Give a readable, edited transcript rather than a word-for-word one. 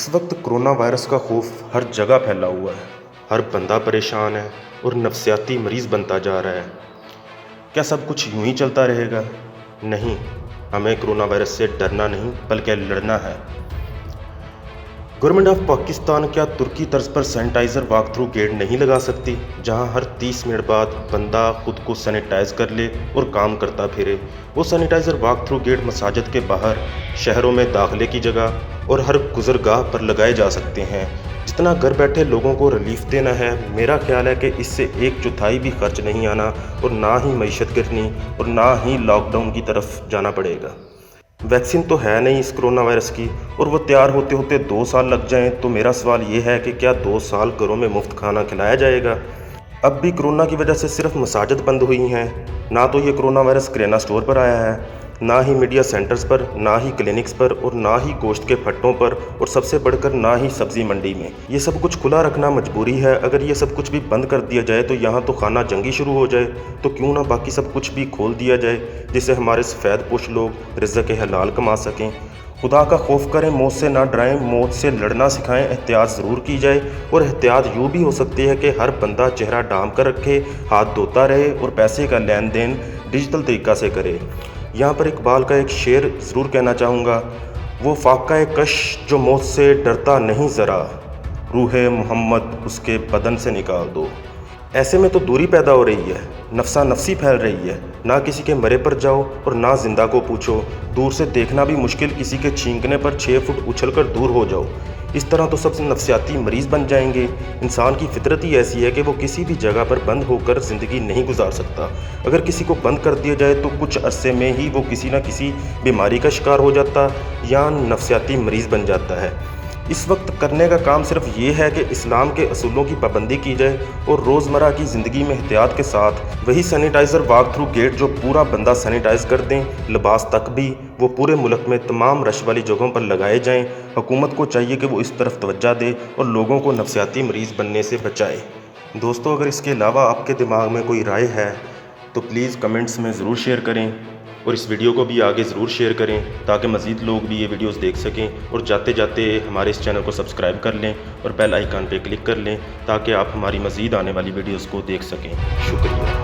इस वक्त corona virus का खौफ हर जगह फैला हुआ है। हर बंदा परेशान है और नफसियाती मरीज़ बनता जा रहा है। क्या सब कुछ यूं ही चलता रहेगा? नहीं, हमें कोरोना वायरस से डरना नहीं बल्कि लड़ना है। गवर्नमेंट ऑफ पाकिस्तान क्या तुर्की तर्ज पर सैनिटाइज़र वॉक थ्रू गेट नहीं लगा सकती, जहां हर 30 मिनट बाद बंदा खुद को सैनिटाइज कर ले और काम करता फिरे? वो सैनिटाइज़र वॉक थ्रू गेट मसाजिद के बाहर, शहरों में दाखिले की जगह और हर गुजरगाह पर लगाए जा सकते हैं। जितना घर बैठे लोगों को रिलीफ देना है, मेरा ख्याल है कि इससे 1/4 भी खर्च नहीं आना और ना ही मईशत गिरनी और ना ही लॉकडाउन की तरफ जाना पड़ेगा। वैक्सीन तो है नहीं इस कोरोना वायरस की, और वो तैयार होते होते 2 साल लग जाएं, तो मेरा सवाल ये है कि क्या 2 साल घरों में मुफ्त खाना खिलाया जाएगा? अब भी कोरोना की वजह से सिर्फ मसाजिद बंद हुई हैं। ना तो ये कोरोना वायरस किराना स्टोर पर आया है, ना ही मीडिया सेंटर्स पर, ना ही क्लिनिक्स पर, और ना ही गोश्त के फट्टों पर, और सबसे बढ़कर ना ही सब्ज़ी मंडी में। ये सब कुछ खुला रखना मजबूरी है। अगर ये सब कुछ भी बंद कर दिया जाए तो यहाँ तो खाना जंगी शुरू हो जाए, तो क्यों ना बाकी सब कुछ भी खोल दिया जाए, जिससे हमारे सफ़ेद पोश लोग रिज़्क़ हलाल कमा सकें। खुदा का खौफ करें, मौत से ना डराएं, मौत से लड़ना सिखाएं। एहतियात ज़रूर की जाए, और एहतियात यूँ भी हो सकती है कि हर बंदा चेहरा ढांप कर रखे, हाथ धोता रहे और पैसे का लेन देन डिजिटल तरीक़ा से करे। यहाँ पर इकबाल का एक शेर ज़रूर कहना चाहूँगा, वो फाक़ा कश जो मौत से डरता नहीं ज़रा, रूहे मोहम्मद उसके बदन से निकाल दो। ऐसे में तो दूरी पैदा हो रही है, नफसा नफसी फैल रही है। ना किसी के मरे पर जाओ और ना जिंदा को पूछो। दूर से देखना भी मुश्किल, किसी के छींकने पर 6 फुट उछलकर दूर हो जाओ। इस तरह तो सबसे नफसियाती मरीज़ बन जाएंगे। इंसान की फितरत ही ऐसी है कि वो किसी भी जगह पर बंद होकर ज़िंदगी नहीं गुजार सकता। अगर किसी को बंद कर दिया जाए तो कुछ अरसे में ही वो किसी न किसी बीमारी का शिकार हो जाता या नफसियाती मरीज़ बन जाता है। इस वक्त करने का काम सिर्फ ये है कि इस्लाम के असूलों की पाबंदी की जाए और रोज़मर्रा की ज़िंदगी में एहतियात के साथ वही सैनिटाइज़र वॉक थ्रू गेट जो पूरा बंदा सैनिटाइज़ कर दें, लिबास तक भी वो पूरे मुल्क में तमाम रश वाली जगहों पर लगाए जाएं। हुकूमत को चाहिए कि वो इस तरफ तवज्जो दे और लोगों को नफसियाती मरीज़ बनने से बचाए। दोस्तों, अगर इसके अलावा आपके दिमाग में कोई राय है तो प्लीज़ कमेंट्स में ज़रूर शेयर करें, और इस वीडियो को भी आगे ज़रूर शेयर करें ताकि मज़ीद लोग भी ये वीडियोस देख सकें। और जाते जाते हमारे इस चैनल को सब्सक्राइब कर लें और बेल आइकन पे क्लिक कर लें ताकि आप हमारी मज़ीद आने वाली वीडियोस को देख सकें। शुक्रिया।